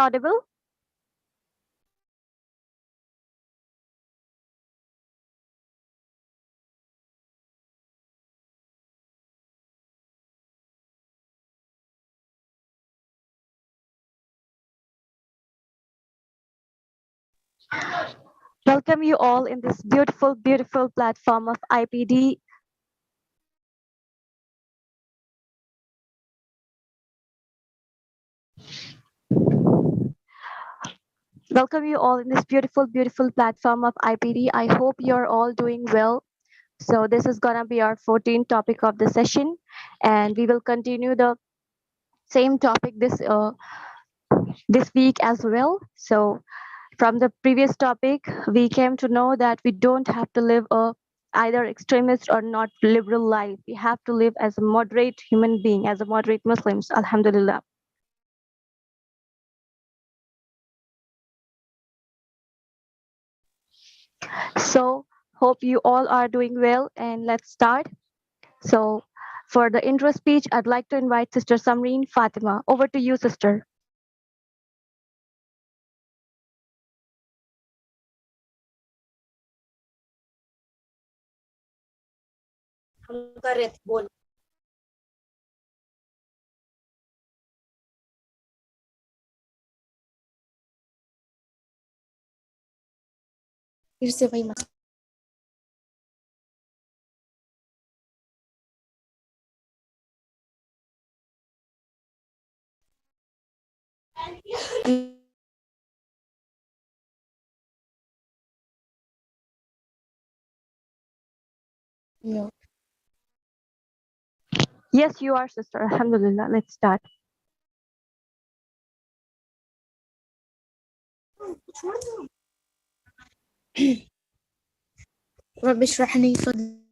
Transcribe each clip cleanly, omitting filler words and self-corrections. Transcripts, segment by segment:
audible? Welcome you all in this beautiful, beautiful platform of IPD. Welcome you all in this beautiful, beautiful platform of IPD. I hope you're all doing well. So this is gonna be our 14th topic of the session, and we will continue the same topic this week as well. So from the previous topic, we came to know that we don't have to live a either extremist or not liberal life. We have to live as a moderate human being, as a moderate Muslims. Alhamdulillah. So hope you all are doing well, and let's start. So for the intro speech, I'd like to invite Sister Samreen Fatima. Over to you, sister. फिर से वही मत No. Yes, you are, sister. Alhamdulillah. Let's start. رب اشرح لي صدري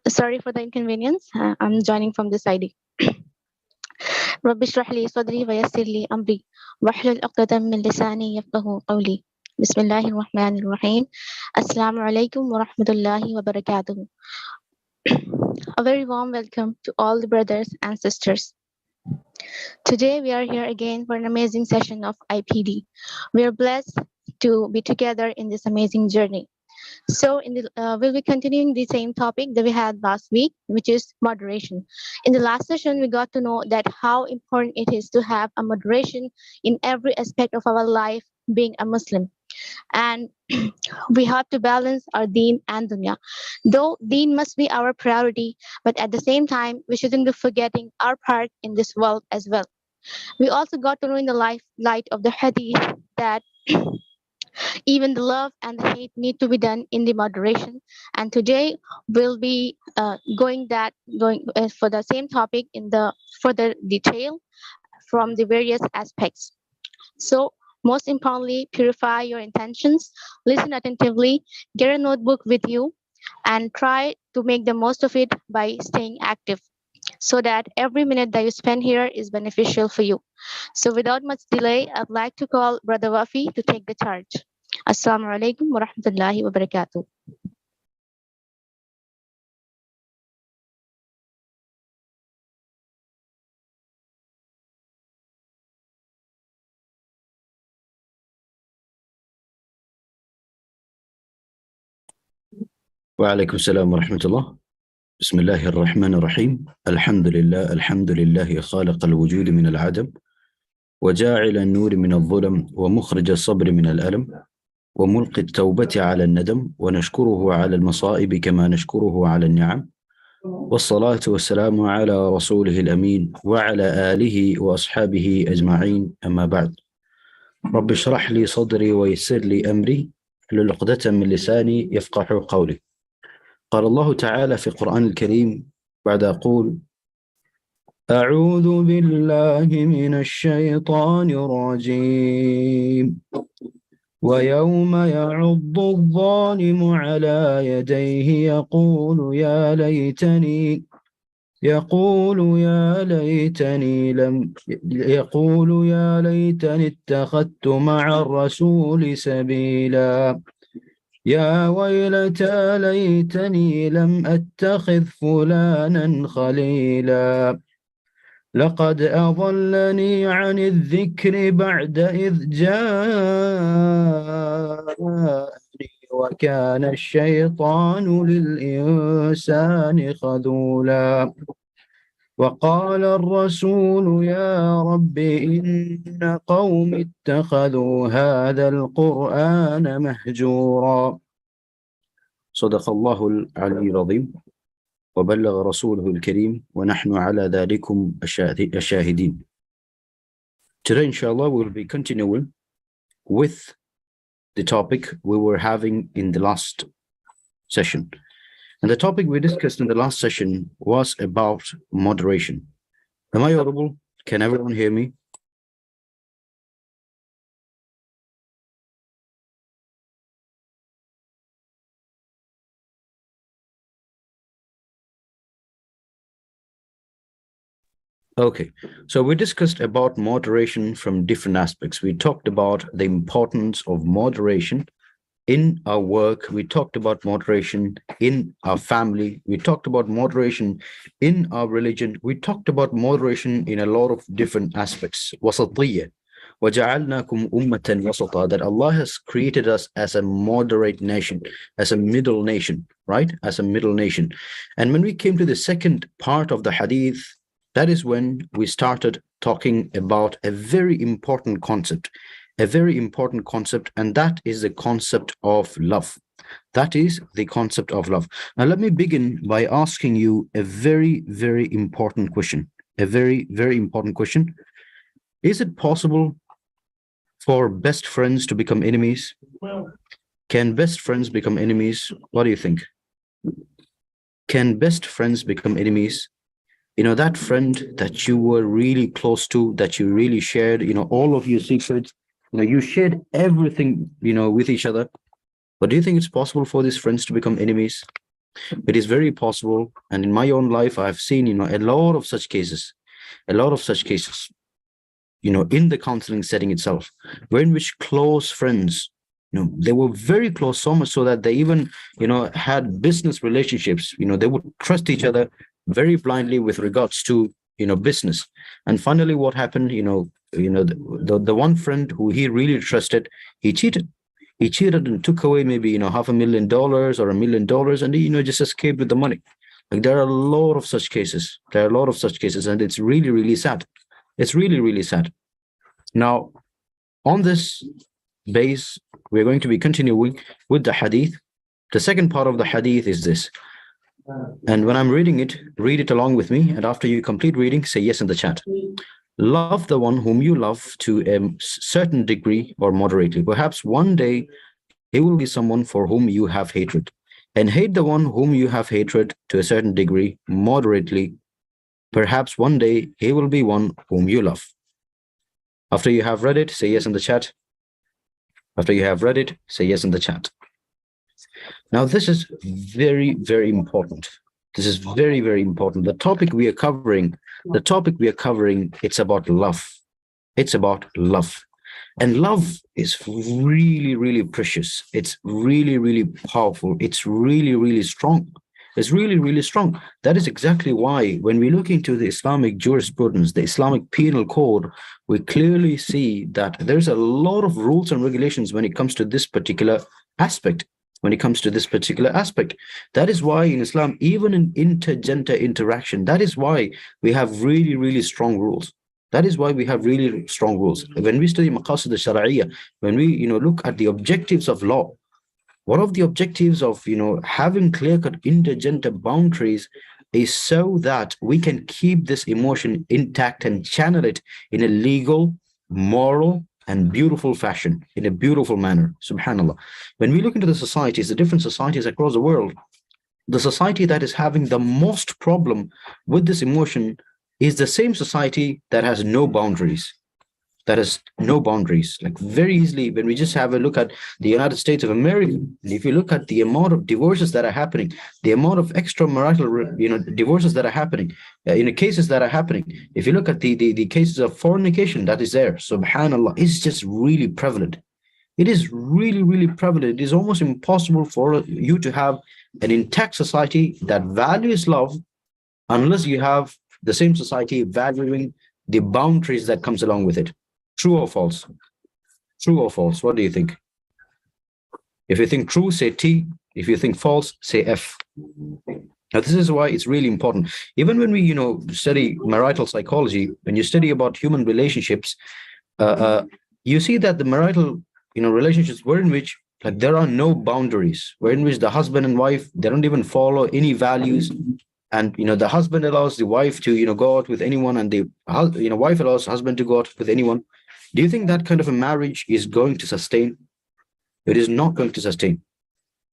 Sorry for the inconvenience. I'm joining from this ID. رب اشرح لي صدري ويسر لي أمري واحلل عقدة من لساني يفقهوا قولي بسم الله الرحمن الرحيم السلام عليكم ورحمة الله وبركاته. A very warm welcome to all the brothers and sisters. Today we are here again for an amazing session of IPD. We are blessed to be together in this amazing journey. So, we'll be continuing the same topic that we had last week, which is moderation. In the last session, we got to know that how important it is to have a moderation in every aspect of our life, being a Muslim. And we have to balance our deen and dunya. Though deen must be our priority, but at the same time, we shouldn't be forgetting our part in this world as well. We also got to know in the light of the hadith that even the love and the hate need to be done in the moderation. And today we'll be going for the same topic in the further detail from the various aspects. So most importantly, purify your intentions, listen attentively, get a notebook with you, and try to make the most of it by staying active so that every minute that you spend here is beneficial for you. So without much delay, I'd like to call Brother Wafi to take the charge. Assalamu alaikum wa rahmatullahi wa barakatuh. وعليكم السلام ورحمة الله. بسم الله الرحمن الرحيم. الحمد لله خالق الوجود من العدم وجاعل النور من الظلم ومخرج الصبر من الألم وملقي التوبة على الندم ونشكره على المصائب كما نشكره على النعم والصلاة والسلام على رسوله الأمين وعلى آله وأصحابه أجمعين أما بعد. رب اشرح لي صدري ويسر لي أمري احلل عقدة من لساني يفقه قولي. قال الله تعالى في القرآن الكريم بعد أقول أعوذ بالله من الشيطان الرجيم ويوم يعض الظالم على يديه يقول يا ليتني اتخذت مع الرسول سبيلا يا ويلتى ليتني لم أتخذ فلانا خليلا لقد أضلني عن الذكر بعد إذ جاءني وكان الشيطان للإنسان خذولا وقال الرسول يا رب إن قوم اتخذوا هذا القرآن مهجورا صدق الله العلي العظيم وبلغ رسوله الكريم ونحن على ذلكم الشاهدين. Today inshallah we will be continuing with the topic we were having in the last session. And the topic we discussed in the last session was about moderation. Am I audible? Can everyone hear me? Okay, so we discussed about moderation from different aspects. We talked about the importance of moderation in our work. We talked about moderation in our family. We talked about moderation in our religion. We talked about moderation in a lot of different aspects. وَسَطِيَّةً وَجَعَلْنَاكُمْ أُمَّةً وَسَطًا, that Allah has created us as a moderate nation, as a middle nation, right? As a middle nation. And when we came to the second part of the hadith, that is when we started talking about a very important concept, and that is the concept of love. That is the concept of love. Now, let me begin by asking you a very, very important question. A very, very important question. Is it possible for best friends to become enemies? Can best friends become enemies? What do you think? Can best friends become enemies? You know, that friend that you were really close to, that you really shared, all of your secrets, you shared everything, with each other. But do you think it's possible for these friends to become enemies? It is very possible. And in my own life, I've seen, a lot of such cases, in the counseling setting itself, where in which close friends, they were very close, so much so that they even, had business relationships. They would trust each other very blindly with regards to, business. And finally, what happened, the one friend who he really trusted, he cheated. He cheated and took away maybe, $500,000 or $1 million, and he, just escaped with the money. Like, there are a lot of such cases. And it's really, really sad. It's really, really sad. Now, on this base, we're going to be continuing with the hadith. The second part of the hadith is this. And when I'm reading it, read it along with me. And after you complete reading, say yes in the chat. Love the one whom you love to a certain degree or moderately. Perhaps one day he will be someone for whom you have hatred. And hate the one whom you have hatred to a certain degree moderately. Perhaps one day he will be one whom you love. After you have read it, say yes in the chat. After you have read it, say yes in the chat. Now, this is very, very important. This is very, very important. The topic we are covering, it's about love. It's about love. And love is really, really precious. It's really, really powerful. It's really, really strong. It's really, really strong. That is exactly why when we look into the Islamic jurisprudence, the Islamic penal code, we clearly see that there's a lot of rules and regulations when it comes to this particular aspect. That is why in Islam, even in intergender interaction, that is why we have really, really strong rules. When we study maqasid al-shar'iyya, when we, look at the objectives of law, one of the objectives of, having clear-cut intergender boundaries is so that we can keep this emotion intact and channel it in a legal, moral, and beautiful fashion, in a beautiful manner. Subhanallah. When we look into the societies, the different societies across the world, the society that is having the most problem with this emotion is the same society that has no boundaries. that has no boundaries. Like very easily, when we just have a look at the United States of America, and if you look at the amount of divorces that are happening, the amount of extramarital, divorces that are happening, cases that are happening. If you look at the cases of fornication that is there, subhanallah, it's just really prevalent. It is really, really prevalent. It is almost impossible for you to have an intact society that values love unless you have the same society valuing the boundaries that comes along with it. True or false? True or false? What do you think? If you think true, say T. If you think false, say F. Now, this is why it's really important. Even when we, study marital psychology, when you study about human relationships, you see that the marital, relationships were in which like there are no boundaries, where in which the husband and wife, they don't even follow any values. And, the husband allows the wife to, go out with anyone, and the, wife allows husband to go out with anyone. Do you think that kind of a marriage is going to sustain? It is not going to sustain.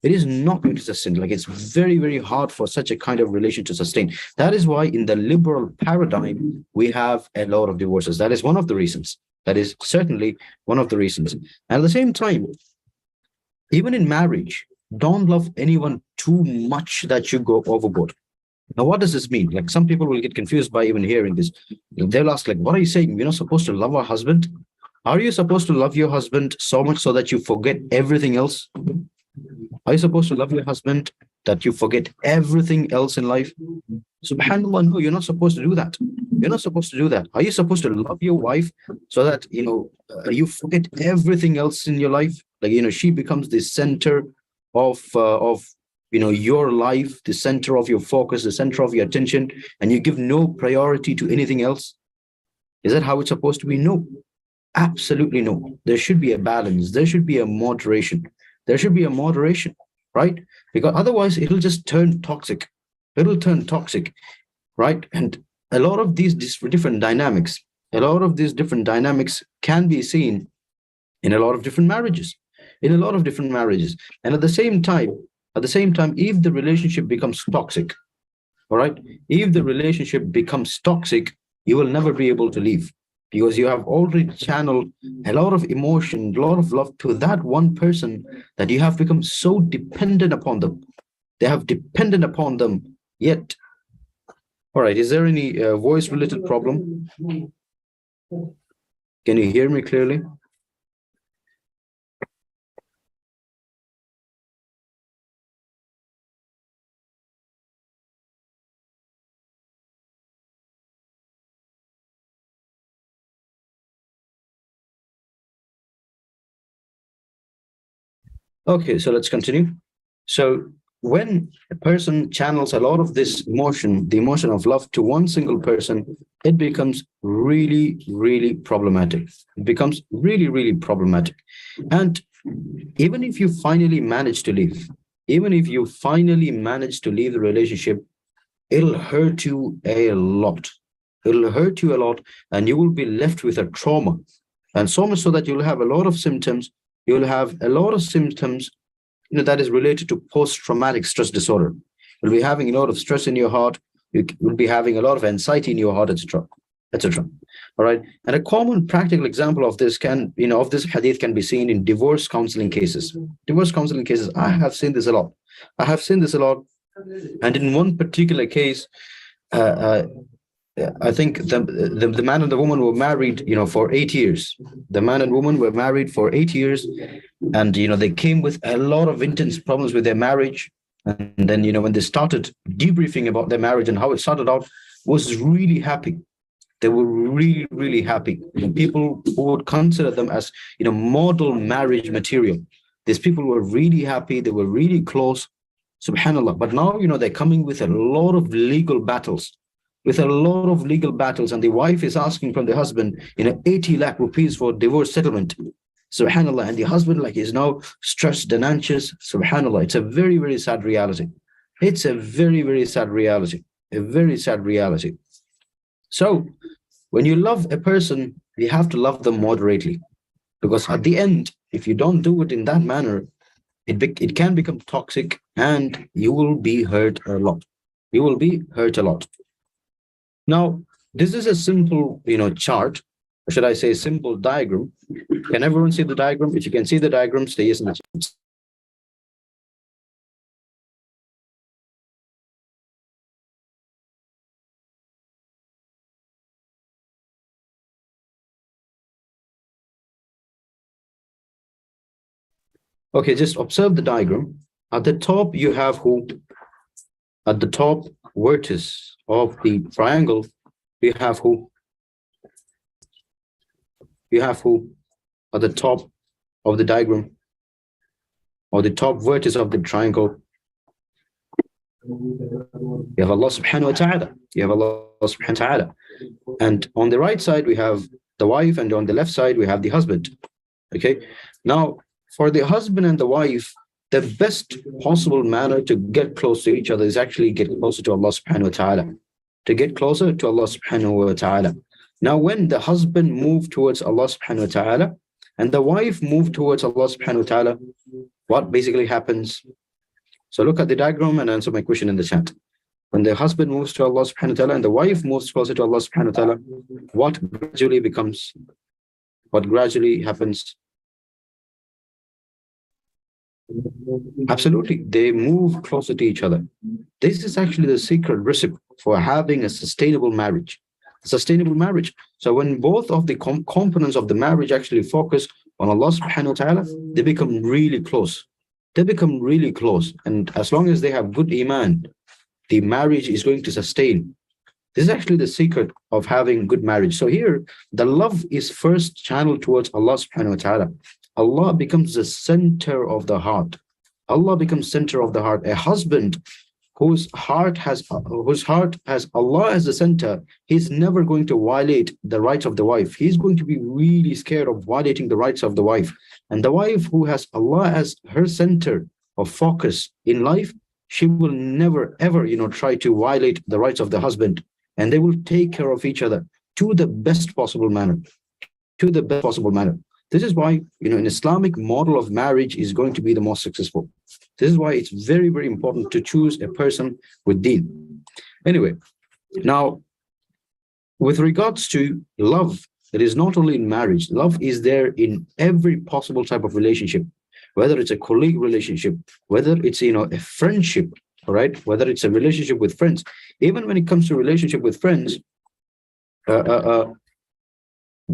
It is not going to sustain. Like, it's very, very hard for such a kind of relation to sustain. That is why in the liberal paradigm, we have a lot of divorces. That is one of the reasons. That is certainly one of the reasons. And at the same time, even in marriage, don't love anyone too much that you go overboard. Now, what does this mean? Like, some people will get confused by even hearing this. They'll ask, like, what are you saying? We're not supposed to love our husband? Are you supposed to love your husband so much so that you forget everything else? Are you supposed to love your husband that you forget everything else in life? SubhanAllah, no, you're not supposed to do that. You're not supposed to do that. Are you supposed to love your wife so that, you forget everything else in your life? Like, she becomes the center of your life, the center of your focus, the center of your attention, and you give no priority to anything else? Is that how it's supposed to be? No, absolutely no. There should be a balance. There should be a moderation. There should be a moderation, right? Because otherwise it'll just turn toxic. It'll turn toxic, right? And a lot of these different dynamics, can be seen in a lot of different marriages, And at the same time, if the relationship becomes toxic, all right, if the relationship becomes toxic, you will never be able to leave, because you have already channeled a lot of emotion, a lot of love to that one person, that you have become so dependent upon them. They have dependent upon them. Yet, all right, is there any voice related problem? Can you hear me clearly? Okay, so let's continue. So when a person channels a lot of this emotion, the emotion of love, to one single person, it becomes really, really problematic. It becomes really, really problematic. And even if you finally manage to leave, the relationship, it'll hurt you a lot. It'll hurt you a lot, and you will be left with a trauma. And so much so that you'll have a lot of symptoms. That is related to post-traumatic stress disorder. You'll be having a lot of stress in your heart. You will be having a lot of anxiety in your heart, etc., etc. All right. And a common practical example of this of this hadith can be seen in divorce counseling cases. I have seen this a lot. And in one particular case, I think the man and the woman were married, for 8 years. The man and woman were married for 8 years, and they came with a lot of intense problems with their marriage. And then when they started debriefing about their marriage and how it started out, was really happy. They were really, really happy. People who would consider them as model marriage material. These people were really happy. They were really close. Subhanallah. But now they're coming with a lot of legal battles. And the wife is asking from the husband 80 lakh rupees for divorce settlement. Subhanallah. And the husband is now stressed and anxious. Subhanallah. It's a very, very sad reality. It's a very, very sad reality. A very sad reality. So when you love a person, you have to love them moderately, because at the end, if you don't do it in that manner, it can become toxic, and you will be hurt a lot. Now, this is a simple, chart or should I say simple diagram. Can everyone see the diagram? If you can see the diagram, say yes in the chat. Okay, just observe the diagram. At the top, you have who? At the top vertex of the triangle, you have who? You have who? At the top of the diagram, or the top vertex of the triangle, you have Allah subhanahu wa ta'ala. You have Allah subhanahu wa ta'ala. And on the right side, we have the wife, and on the left side, we have the husband. Okay. Now, for the husband and the wife, the best possible manner to get close to each other is actually get closer to Allah subhanahu wa ta'ala. To get closer to Allah subhanahu wa ta'ala. Now, when the husband moved towards Allah subhanahu wa ta'ala, and the wife moved towards Allah subhanahu wa ta'ala, what basically happens? So look at the diagram and answer my question in the chat. When the husband moves to Allah subhanahu wa ta'ala and the wife moves closer to Allah subhanahu wa ta'ala, what gradually becomes? What gradually happens? Absolutely, they move closer to each other. This is actually the secret recipe for having a sustainable marriage. A sustainable marriage. So when both of the components of the marriage actually focus on Allah subhanahu wa ta'ala, they become really close. They become really close. And as long as they have good iman, the marriage is going to sustain. This is actually the secret of having good marriage. So here, the love is first channeled towards Allah subhanahu wa ta'ala. Allah becomes the center of the heart. Allah becomes center of the heart. A husband whose heart has Allah as the center, he's never going to violate the rights of the wife. He's going to be really scared of violating the rights of the wife. And the wife who has Allah as her center of focus in life, she will never ever, try to violate the rights of the husband. And they will take care of each other to the best possible manner. To the best possible manner. This is why, an Islamic model of marriage is going to be the most successful. This is why it's very, very important to choose a person with deen. Anyway, now, with regards to love, it is not only in marriage. Love is there in every possible type of relationship, whether it's a colleague relationship, whether it's, a friendship, all right, whether it's a relationship with friends. Even when it comes to relationship with friends,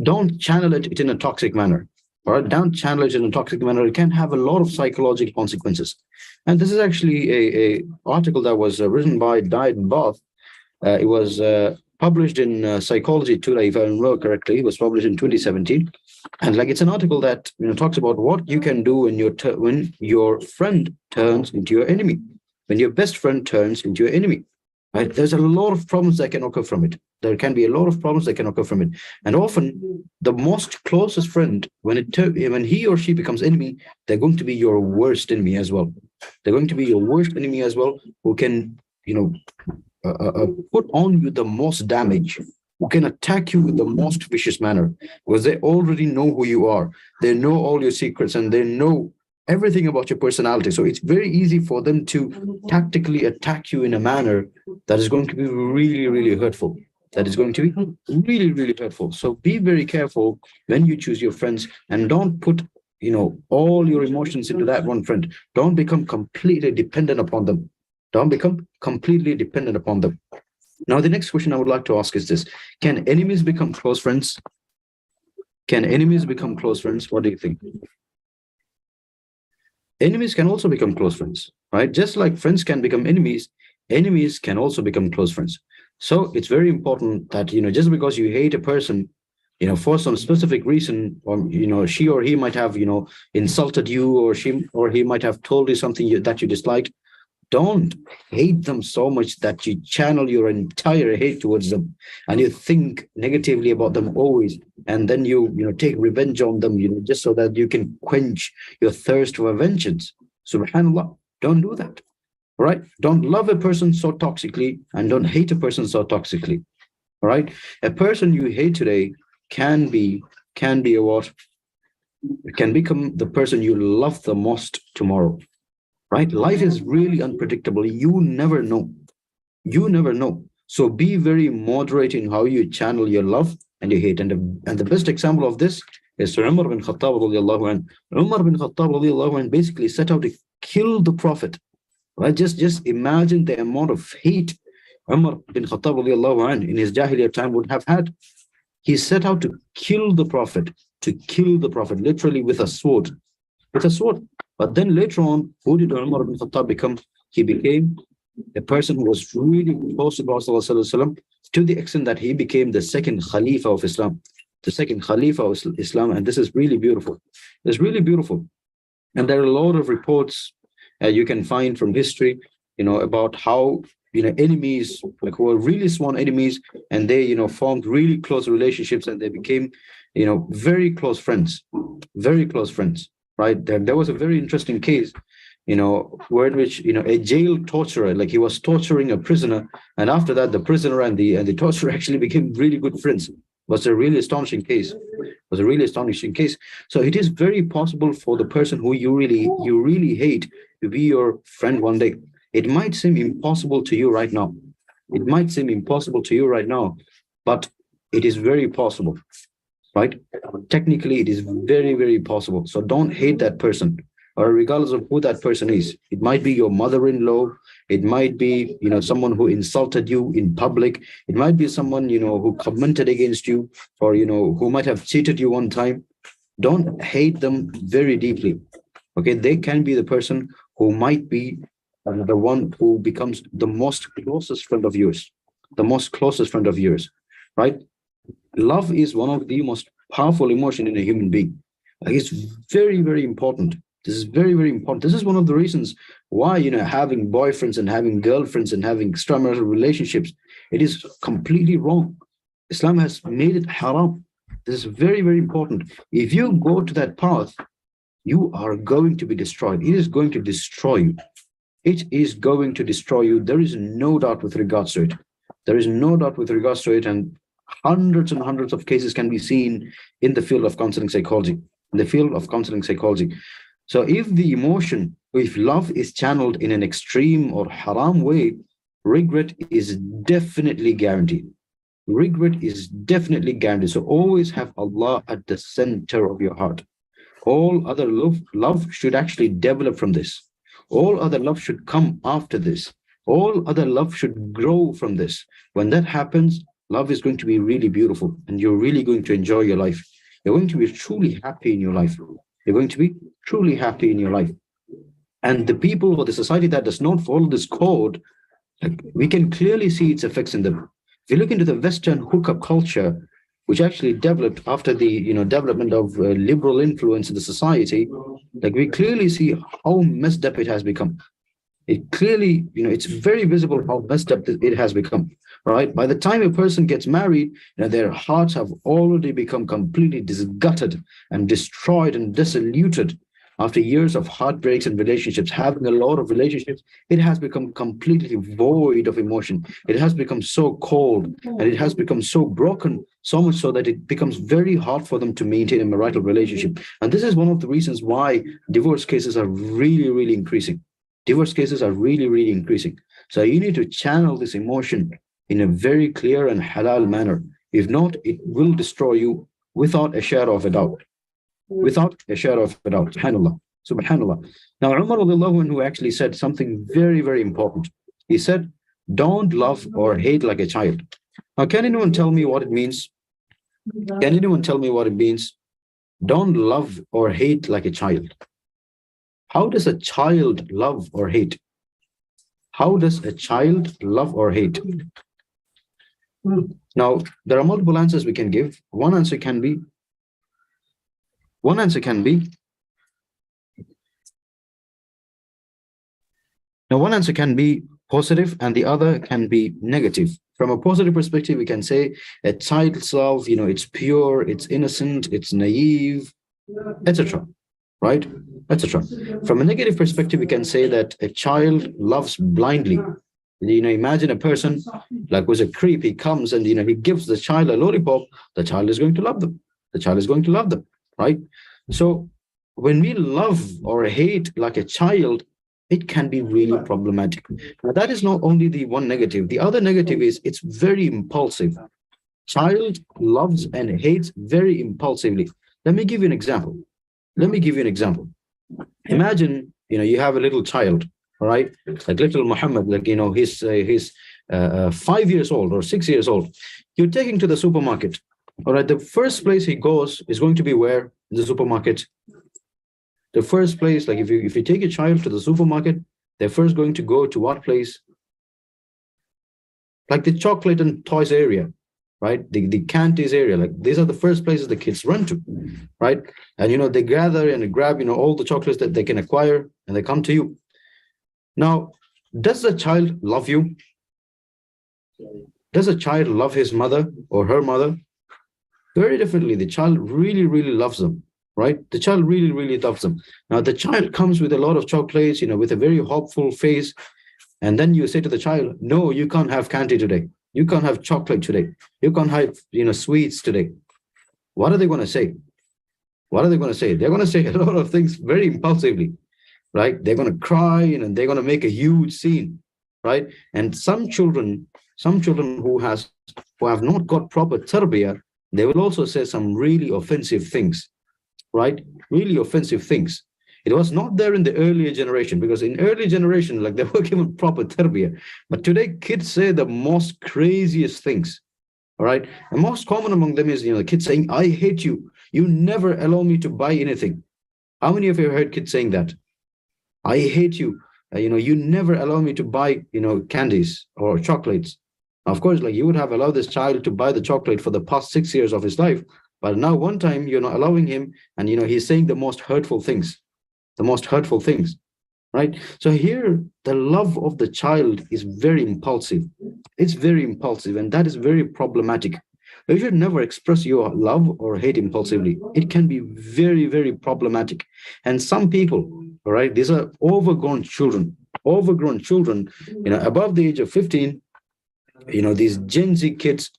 don't channel it in a toxic manner. All right, don't channel it in a toxic manner. It can have a lot of psychological consequences. And this is actually a article that was written by Diet and Bath. It was published in Psychology Today, if I remember correctly. It was published in 2017. And it's an article that talks about what you can do when your friend turns into your enemy, when your best friend turns into your enemy. Right? There's a lot of problems that can occur from it. There can be a lot of problems that can occur from it. And often the most closest friend, when he or she becomes enemy, they're going to be your worst enemy as well. They're going to be your worst enemy as well, who can, put on you the most damage, who can attack you with the most vicious manner, because they already know who you are. They know all your secrets and they know everything about your personality. So it's very easy for them to tactically attack you in a manner that is going to be really, really hurtful. That is going to be really, really hurtful. So be very careful when you choose your friends, and don't put, all your emotions into that one friend. Don't become completely dependent upon them. Don't become completely dependent upon them. Now, the next question I would like to ask is this: can enemies become close friends? Can enemies become close friends? What do you think? Enemies can also become close friends, right? Just like friends can become enemies, enemies can also become close friends. So it's very important that, just because you hate a person, for some specific reason, or, she or he might have, insulted you, or he might have told you something that you disliked. Don't hate them so much that you channel your entire hate towards them, and you think negatively about them always, and then you take revenge on them, just so that you can quench your thirst for vengeance. Subhanallah, don't do that. All right? Don't love a person so toxically, and don't hate a person so toxically. All right? A person you hate today can be a what? Can become the person you love the most tomorrow. Right? Life is really unpredictable. You never know. You never know. So be very moderate in how you channel your love, and you hate. And the best example of this is Umar bin Khattab radiallahu anh. Umar bin Khattab radiallahu anh basically set out to kill the Prophet. Right? Just imagine the amount of hate Umar bin Khattab radiallahu anh in his Jahiliyyah time would have had. He set out to kill the Prophet, literally with a sword. With a sword. But then later on, who did Umar bin Khattab become? He became a person who was really close to Prophet ﷺ, to the extent that he became the second Khalifa of Islam. The second Khalifa of Islam. And this is really beautiful. It's really beautiful. And there are a lot of reports you can find from history, about how, enemies, like who were really sworn enemies, and they, formed really close relationships, and they became, very close friends, right? There was a very interesting case, where in which, a jail torturer, like he was torturing a prisoner, and after that, the prisoner and the torturer actually became really good friends. Was a really astonishing case. So it is very possible for the person who you really hate to be your friend one day. It might seem impossible to you right now. But it is very possible, right? Technically, it is very, very possible. So don't hate that person, or regardless of who that person is. It might be your mother-in-law. It might be, someone who insulted you in public. It might be someone, who commented against you, or, who might have cheated you one time. Don't hate them very deeply. Okay, they can be the person who might be the one who becomes the most closest friend of yours, right? Love is one of the most powerful emotion in a human being. Like, it's very, very important. This is very, very important. This is one of the reasons why, having boyfriends and having girlfriends and having extramarital relationships, it is completely wrong. Islam has made it haram. This is very, very important. If you go to that path, you are going to be destroyed. It is going to destroy you. There is no doubt with regards to it. And hundreds of cases can be seen in the field of counseling psychology. So if love is channeled in an extreme or haram way, regret is definitely guaranteed. So always have Allah at the center of your heart. All other love should actually develop from this. All other love should come after this. All other love should grow from this. When that happens, love is going to be really beautiful, and you're really going to enjoy your life. You're going to be truly happy in your life. And the people or the society that does not follow this code, like, we can clearly see its effects in them. If you look into the Western hookup culture, which actually developed after the development of liberal influence in the society, like, we clearly see how messed up it has become. It clearly, it's very visible how messed up it has become, right? By the time a person gets married, their hearts have already become completely disgutted and destroyed and disillusioned. After years of heartbreaks and relationships, having a lot of relationships, it has become completely void of emotion. It has become so cold, and it has become so broken, so much so that it becomes very hard for them to maintain a marital relationship. And this is one of the reasons why divorce cases are really, really increasing. So you need to channel this emotion in a very clear and halal manner. If not, it will destroy you without a shadow of a doubt. Subhanallah. Now, Umar radiallahu anhu actually said something very, very important. He said, don't love or hate like a child. Now, can anyone tell me what it means? Don't love or hate like a child. How does a child love or hate? Now, there are multiple answers we can give. One answer can be positive, and the other can be negative. From a positive perspective, we can say a child's love, it's pure, it's innocent, it's naive, etc. Right? Etc. From a negative perspective, we can say that a child loves blindly. Imagine a person like who's a creep. He comes and he gives the child a lollipop. The child is going to love them. Right? So when we love or hate like a child, it can be really problematic. Now, that is not only the one negative. The other negative is it's very impulsive. Child loves and hates very impulsively. Let me give you an example. Let me give you an example. Imagine, you have a little child, all right, like little Muhammad, like, he's 5 years old or 6 years old. You're taking to the supermarket, all right. The first place he goes is going to be where? In the supermarket. The first place, like if you take a child to the supermarket, they're first going to go to what place? Like the chocolate and toys area, right? The candies area. Like these are the first places the kids run to, right? And they gather and grab all the chocolates that they can acquire, and they come to you. Now, does the child love you? Does a child love his mother or her mother? Very differently. The child really, really loves them, right? The child really, really loves them. Now, the child comes with a lot of chocolates, with a very hopeful face. And then you say to the child, no, you can't have candy today. You can't have chocolate today. You can't have, sweets today. What are they going to say? What are they going to say? They're going to say a lot of things very impulsively, right? They're going to cry and they're going to make a huge scene, right? And some children who have not got proper tarbiyah, they will also say some really offensive things, right? Really offensive things. It was not there in the earlier generation, because in early generation, like they were given proper tarbiyah. But today, kids say the most craziest things. All right. And most common among them is, the kids saying, I hate you. You never allow me to buy anything. How many of you have heard kids saying that? I hate you. You never allow me to buy, candies or chocolates. Of course, like you would have allowed this child to buy the chocolate for the past 6 years of his life. But now one time you're not allowing him, and, he's saying the most hurtful things. The most hurtful things, right? So here, the love of the child is very impulsive. It's very impulsive, and that is very problematic. You should never express your love or hate impulsively. It can be very, very problematic. And some people, all right, these are overgrown children, above the age of 15, these Gen Z kids,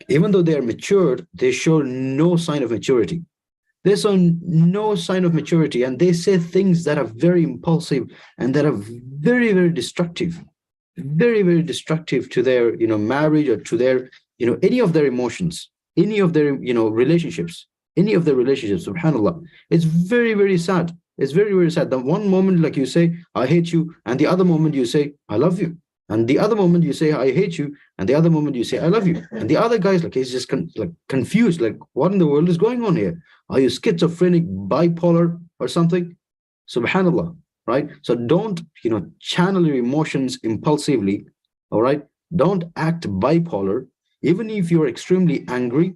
even though they are matured, they show no sign of maturity. They show no sign of maturity, and they say things that are very impulsive and that are very, very destructive, very, very destructive to their, marriage, or to their, any of their emotions, any of their, relationships, subhanAllah. It's very, very sad. It's very, very sad. The one moment, like you say, I hate you, and the other moment you say, I love you. And the other moment you say, I hate you. And the other moment you say, I love you. And the other guy's like, he's just confused. Like, what in the world is going on here? Are you schizophrenic, bipolar, or something? Subhanallah, right? So don't, channel your emotions impulsively, all right? Don't act bipolar. Even if you're extremely angry,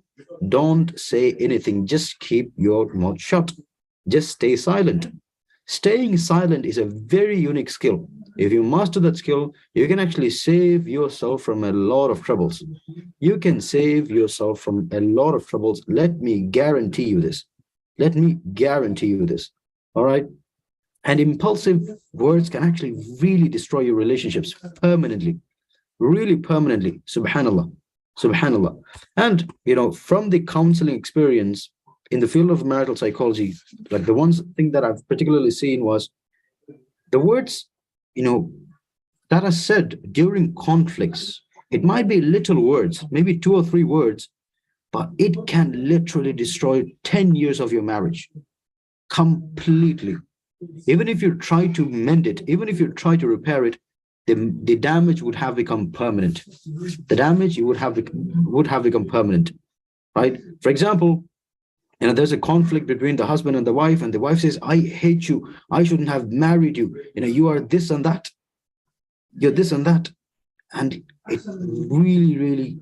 don't say anything. Just keep your mouth shut. Just stay silent. Staying silent is a very unique skill. If you master that skill, you can actually save yourself from a lot of troubles. You can save yourself from a lot of troubles. Let me guarantee you this. Let me guarantee you this. All right. And impulsive words can actually really destroy your relationships permanently, really permanently. Subhanallah. Subhanallah. And, from the counseling experience in the field of marital psychology, like the one thing that I've particularly seen was the words, that are said during conflicts. It might be little words, maybe 2 or 3 words, but it can literally destroy 10 years of your marriage completely. Even if you try to mend it, even if you try to repair it, the damage would have become permanent. The damage would have become permanent, right? For example, there's a conflict between the husband and the wife says, I hate you. I shouldn't have married you. You are this and that. You're this and that. And it really, really,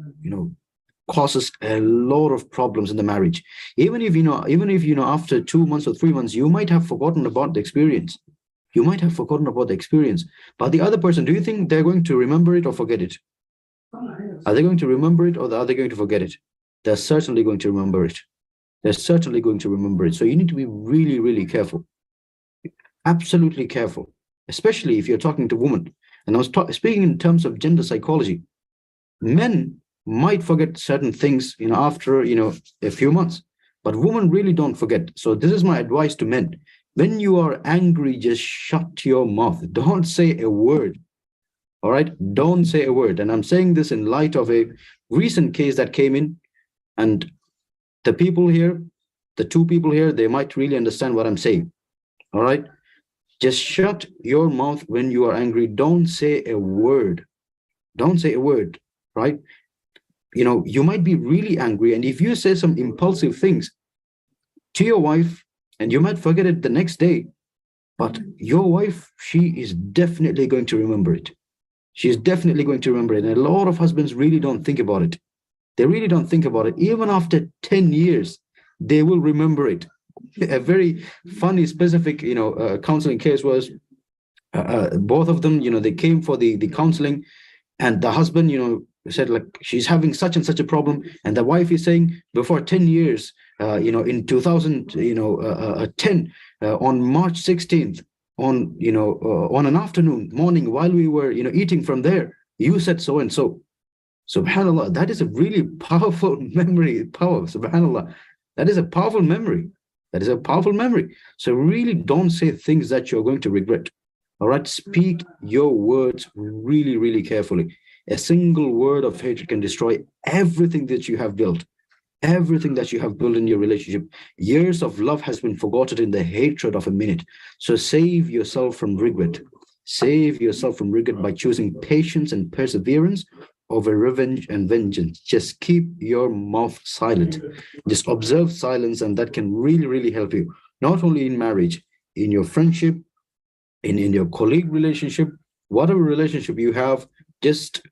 causes a lot of problems in the marriage. Even if after 2 months or 3 months, you might have forgotten about the experience. You might have forgotten about the experience. But the other person, do you think they're going to remember it or forget it? Are they going to remember it, or are they going to forget it? They're certainly going to remember it. They're certainly going to remember it. So you need to be really, really careful. Absolutely careful, especially if you're talking to women. And I was speaking in terms of gender psychology. Men might forget certain things, after, a few months, but women really don't forget. So this is my advice to men. When you are angry, just shut your mouth. Don't say a word. All right, don't say a word. And I'm saying this in light of a recent case that came in, and the people here, the two people here, they might really understand what I'm saying. All right, just shut your mouth when you are angry. Don't say a word. Don't say a word, right? You might be really angry, and if you say some impulsive things to your wife, and you might forget it the next day, but your wife, she is definitely going to remember it. She's definitely going to remember it. And a lot of husbands really don't think about it. They really don't think about it. Even after 10 years, they will remember it. A very funny, specific, counseling case was both of them, they came for the counseling, and the husband, said like she's having such and such a problem, and the wife is saying before 10 years, in 2010, on March 16th, on an afternoon, morning, while we were, eating from there, you said so and so. Subhanallah, that is a really powerful memory. Subhanallah, that is a powerful memory. That is a powerful memory. So really don't say things that you're going to regret. All right, speak your words really, really carefully. A single word of hatred can destroy everything that you have built. Everything that you have built in your relationship. Years of love has been forgotten in the hatred of a minute. So save yourself from regret. Save yourself from regret by choosing patience and perseverance over revenge and vengeance. Just keep your mouth silent. Just observe silence, and that can really, really help you. Not only in marriage, in your friendship, in your colleague relationship, whatever relationship you have, just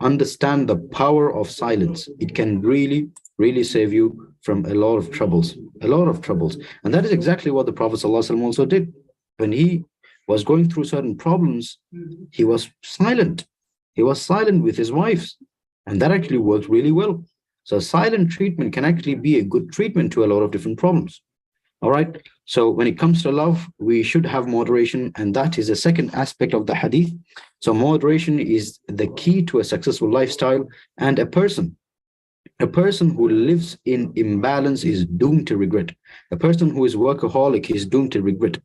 understand the power of silence. It can really, really save you from a lot of troubles, a lot of troubles. And that is exactly what the Prophet ﷺ also did. When he was going through certain problems, he was silent. He was silent with his wives. And that actually worked really well. So silent treatment can actually be a good treatment to a lot of different problems. All right. So when it comes to love, we should have moderation. And that is the second aspect of the hadith. So moderation is the key to a successful lifestyle. And a person who lives in imbalance is doomed to regret. A person who is workaholic is doomed to regret,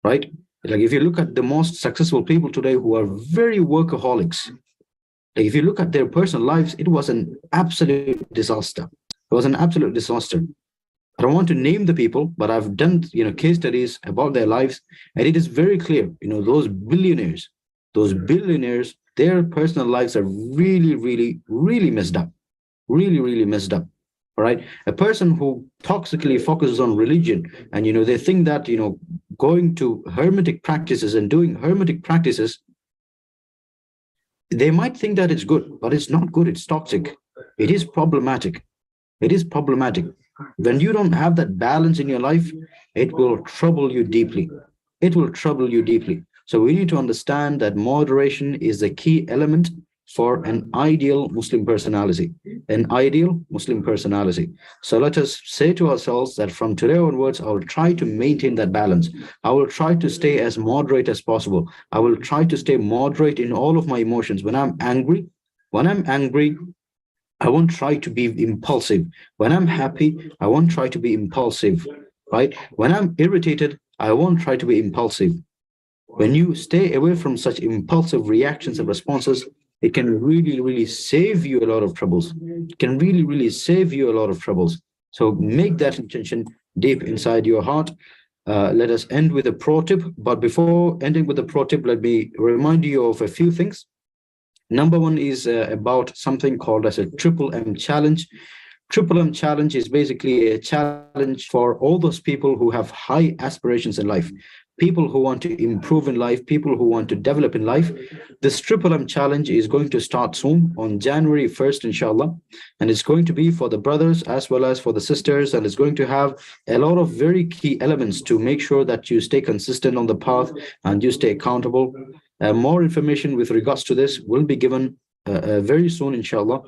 right? Like if you look at the most successful people today who are very workaholics, like if you look at their personal lives, it was an absolute disaster. It was an absolute disaster. I don't want to name the people, but I've done, case studies about their lives, and it is very clear, those billionaires, their personal lives are really, really, really messed up. Really, really messed up. All right. A person who toxically focuses on religion, and they think that going to hermetic practices and doing hermetic practices, they might think that it's good, but it's not good. It's toxic. It is problematic. It is problematic. When you don't have that balance in your life, it will trouble you deeply. It will trouble you deeply. So we need to understand that moderation is the key element for an ideal Muslim personality, an ideal Muslim personality. So let us say to ourselves that from today onwards, I will try to maintain that balance. I will try to stay as moderate as possible. I will try to stay moderate in all of my emotions. When I'm angry, I won't try to be impulsive. When I'm happy, I won't try to be impulsive, right? When I'm irritated, I won't try to be impulsive. When you stay away from such impulsive reactions and responses, it can really, really save you a lot of troubles. It can really, really save you a lot of troubles. So make that intention deep inside your heart. Let us end with a pro tip. But before ending with a pro tip, let me remind you of a few things. Number one is about something called as a Triple M challenge. Triple M challenge is basically a challenge for all those people who have high aspirations in life, people who want to improve in life, people who want to develop in life. This Triple M challenge is going to start soon on January 1st, inshallah. And it's going to be for the brothers as well as for the sisters. And it's going to have a lot of very key elements to make sure that you stay consistent on the path and you stay accountable. More information with regards to this will be given very soon, inshallah.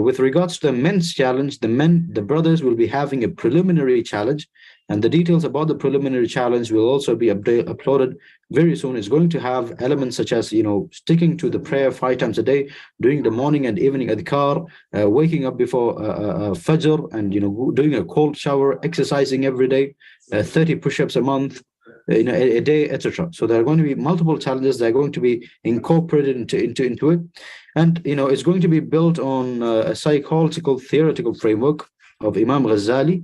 With regards to the men's challenge, the brothers will be having a preliminary challenge, and the details about the preliminary challenge will also be uploaded very soon. It's going to have elements such as, sticking to the prayer 5 times a day, doing the morning and evening adhkar, waking up before Fajr, and, doing a cold shower, exercising every day, 30 push-ups a month, a day, etc. So there are going to be multiple challenges that are going to be incorporated into it, and it's going to be built on a psychological theoretical framework of Imam Ghazali.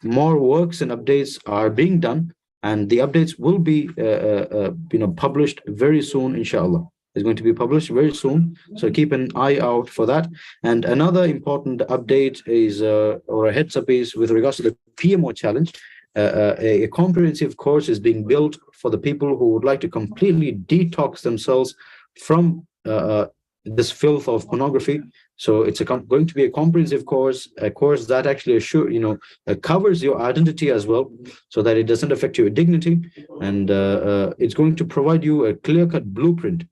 More works and updates are being done, and the updates will be published very soon, inshallah. It's going to be published very soon, so keep an eye out for that. And another important update is, or a heads up, is with regards to the PMO challenge. A comprehensive course is being built for the people who would like to completely detox themselves from this filth of pornography. So it's going to be a comprehensive course, a course that actually covers your identity as well, so that it doesn't affect your dignity. And it's going to provide you a clear-cut blueprint,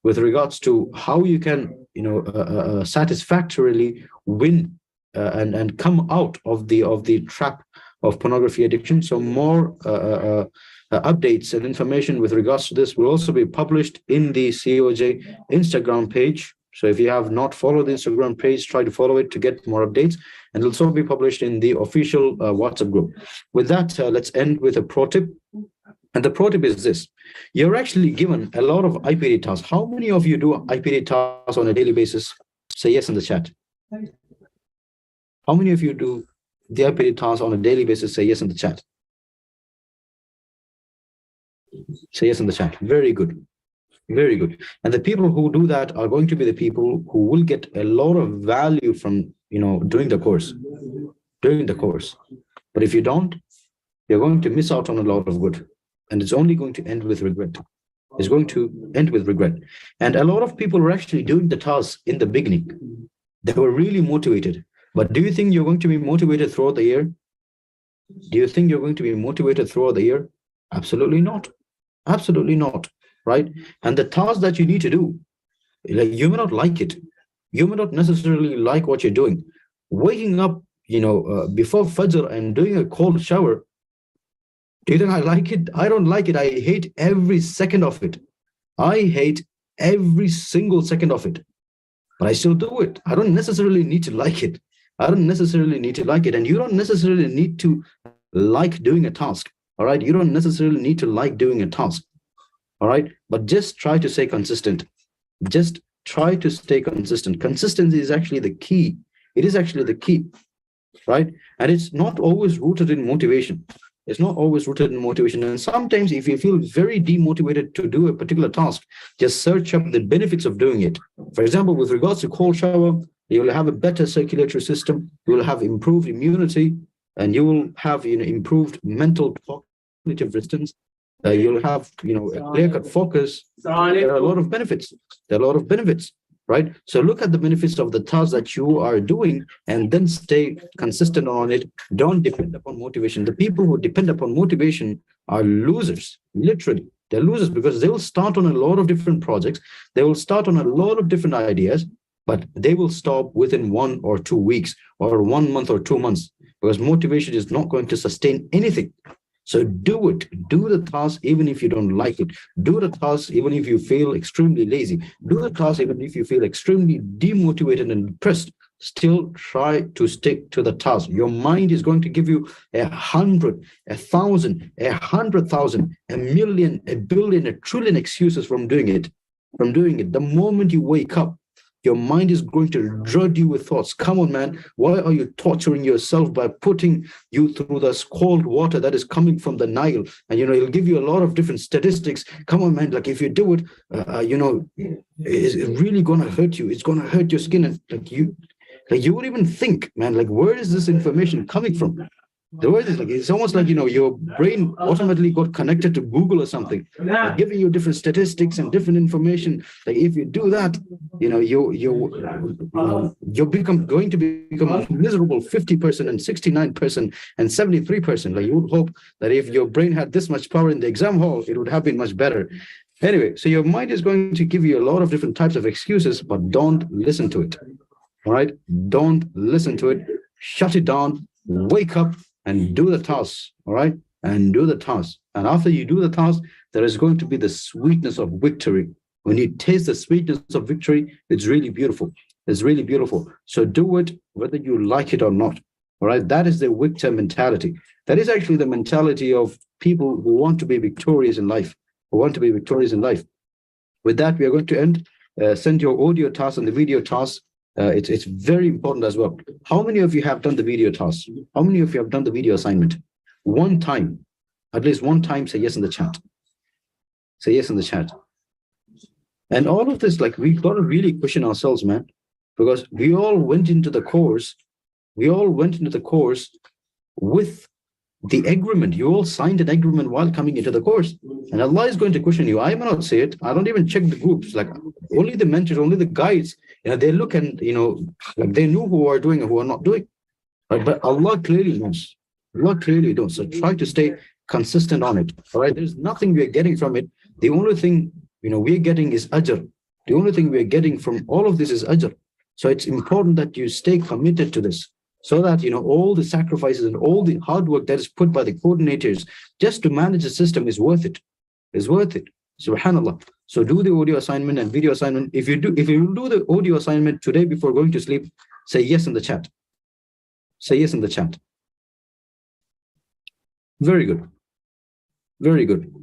with regards to how you can, satisfactorily win and come out of the trap of pornography addiction. So more updates and information with regards to this will also be published in the COJ Instagram page. So if you have not followed the Instagram page, try to follow it to get more updates. And it'll also be published in the official WhatsApp group. With that, let's end with a pro tip. And the pro tip is this: you're actually given a lot of IPD tasks. How many of you do IPD tasks on a daily basis? Say yes in the chat. How many of you do the IPD tasks on a daily basis? Say yes in the chat. Say yes in the chat. Very good. Very good. And the people who do that are going to be the people who will get a lot of value from, doing the course. But if you don't, you're going to miss out on a lot of good. And it's only going to end with regret. It's going to end with regret. And a lot of people were actually doing the tasks in the beginning. They were really motivated. But do you think you're going to be motivated throughout the year? Do you think you're going to be motivated throughout the year? Absolutely not. Absolutely not. Right? And the task that you need to do, like, you may not like it. You may not necessarily like what you're doing. Waking up, before Fajr and doing a cold shower, do you think I like it? I don't like it. I hate every second of it. I hate every single second of it. But I still do it. I don't necessarily need to like it. And you don't necessarily need to like doing a task. All right. You don't necessarily need to like doing a task. All right. But just try to stay consistent. Consistency is actually the key. It is actually the key. Right. And it's not always rooted in motivation. And sometimes if you feel very demotivated to do a particular task, just search up the benefits of doing it. For example, with regards to cold shower, you will have a better circulatory system, you will have improved immunity, and you will have improved mental cognitive resistance. You'll have a clear-cut focus. There are a lot of benefits. Right? So look at the benefits of the task that you are doing and then stay consistent on it. Don't depend upon motivation. The people who depend upon motivation are losers. Literally, they're losers, because they will start on a lot of different projects. They will start on a lot of different ideas, but they will stop within 1 or 2 weeks or 1 month or 2 months, because motivation is not going to sustain anything. So do it. Do the task even if you don't like it. Do the task even if you feel extremely lazy. Do the task even if you feel extremely demotivated and depressed. Still try to stick to the task. Your mind is going to give you 100, 1,000, 100,000, a million, a billion, a trillion excuses from doing it. The moment you wake up, your mind is going to drug you with thoughts. Come on, man. Why are you torturing yourself by putting you through this cold water that is coming from the Nile? And, it'll give you a lot of different statistics. Come on, man. Like, if you do it, it's really going to hurt you. It's going to hurt your skin. And you would even think, man, like, where is this information coming from? It's almost like, your brain automatically got connected to Google or something, like giving you different statistics and different information. Like, if you do that, you're going to become a miserable 50% and 69% and 73%. Like, you would hope that if your brain had this much power in the exam hall, it would have been much better. Anyway, so your mind is going to give you a lot of different types of excuses, but don't listen to it. All right? Don't listen to it. Shut it down. Wake up and do the task. All right? And do the task. And after you do the task, there is going to be the sweetness of victory. When you taste the sweetness of victory, it's really beautiful. It's really beautiful. So do it whether you like it or not. All right, that is the victim mentality. That is actually the mentality of people who want to be victorious in life, who want to be victorious in life. With that, we are going to end. Send your audio task and the video task. It's very important as well. How many of you have done the video task? How many of you have done the video assignment? One time, at least one time, say yes in the chat. Say yes in the chat. And all of this, like, we've got to really question ourselves, man, because we all went into the course. We all went into the course with the agreement. You all signed an agreement while coming into the course. And Allah is going to question you. I may not say it. I don't even check the groups. Like, only the mentors, only the guides, they look and, like, they know who are doing and who are not doing. Right? But Allah clearly knows. Allah clearly knows. So try to stay consistent on it. All right. There's nothing we are getting from it. The only thing, we're getting is ajr. The only thing we are getting from all of this is ajr. So it's important that you stay committed to this, so that all the sacrifices and all the hard work that is put by the coordinators just to manage the system is worth it. Is worth it. Subhanallah. So do the audio assignment and video assignment. If you do the audio assignment today before going to sleep, say yes in the chat. Say yes in the chat. Very good. Very good.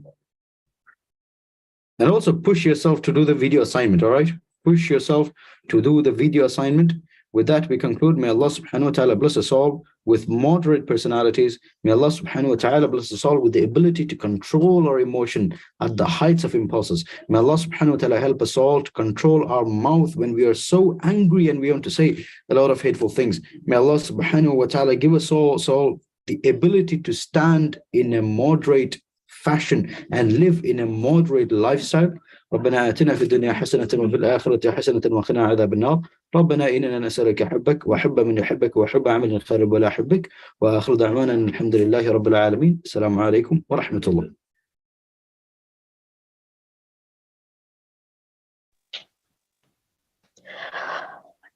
And also push yourself to do the video assignment. All right. Push yourself to do the video assignment. With that, we conclude. May Allah subhanahu wa ta'ala bless us all with moderate personalities. May Allah subhanahu wa ta'ala bless us all with the ability to control our emotion at the heights of impulses. May Allah subhanahu wa ta'ala help us all to control our mouth when we are so angry and we want to say a lot of hateful things. May Allah subhanahu wa ta'ala give us all the ability to stand in a moderate fashion and live in a moderate lifestyle. ربنا آتنا في الدنيا حسنة وفي الآخرة حسنة وقنا عذاب النار. ربنا إننا نسألك حبك وحب من يحبك وحب عمل خير ولا حبك. وآخر دعوانا الحمد لله رب العالمين. السلام عليكم ورحمة الله.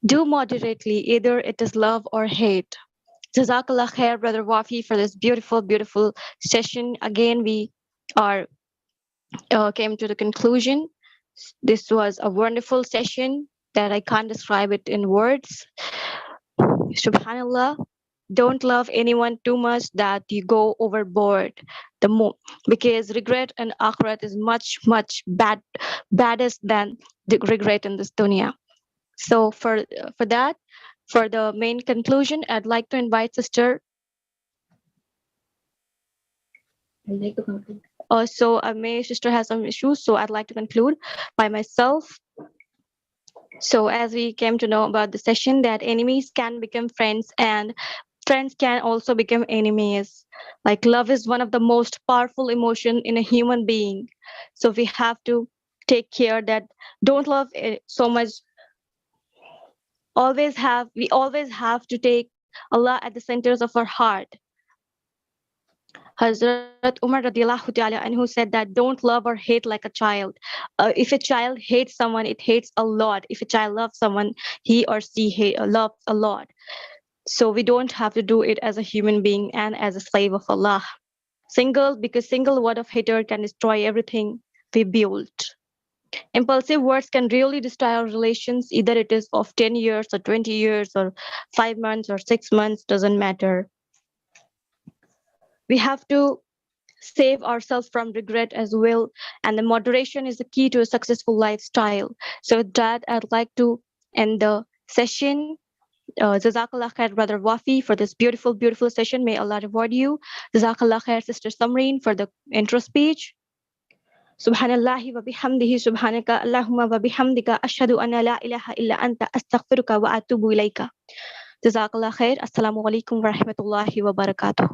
Do moderately, either it is love or hate. Jazakallah khair, Brother Wafi, for this beautiful, beautiful session. Again, we are came to the conclusion. This was a wonderful session that I can't describe it in words. Subhanallah. Don't love anyone too much that you go overboard. Because regret and akhirat is much, much baddest than the regret in this dunya. So for that, for the main conclusion, I'd like to invite Sister. I'd like to conclude. So my sister has some issues, so I'd like to conclude by myself. So as we came to know about the session, that enemies can become friends and friends can also become enemies. Like, love is one of the most powerful emotion in a human being. So we have to take care that don't love it so much. We always have to take Allah at the centers of our heart. Hazrat Umar radiallahu ta'ala anhu said that don't love or hate like a child. If a child hates someone, it hates a lot. If a child loves someone, he or she loves a lot. So we don't have to do it as a human being and as a slave of Allah. Because single word of hater can destroy everything we built. Impulsive words can really destroy our relations, either it is of 10 years or 20 years or 5 months or 6 months, doesn't matter. We have to save ourselves from regret as well, and the moderation is the key to a successful lifestyle. So with that, I'd like to end the session. Jazakallah khair, Brother Wafi, for this beautiful, beautiful session. May Allah reward you. Jazakallah khair, Sister Samreen, for the intro speech. Subhanallahi wa bihamdihi, subhanaka Allahumma wa bihamdika, ashhadu anna la ilaha illa anta, astaghfiruka wa atubu ilayka. Jazakallah khair. Assalamu alaikum wa rahmatullahi wa barakatuh.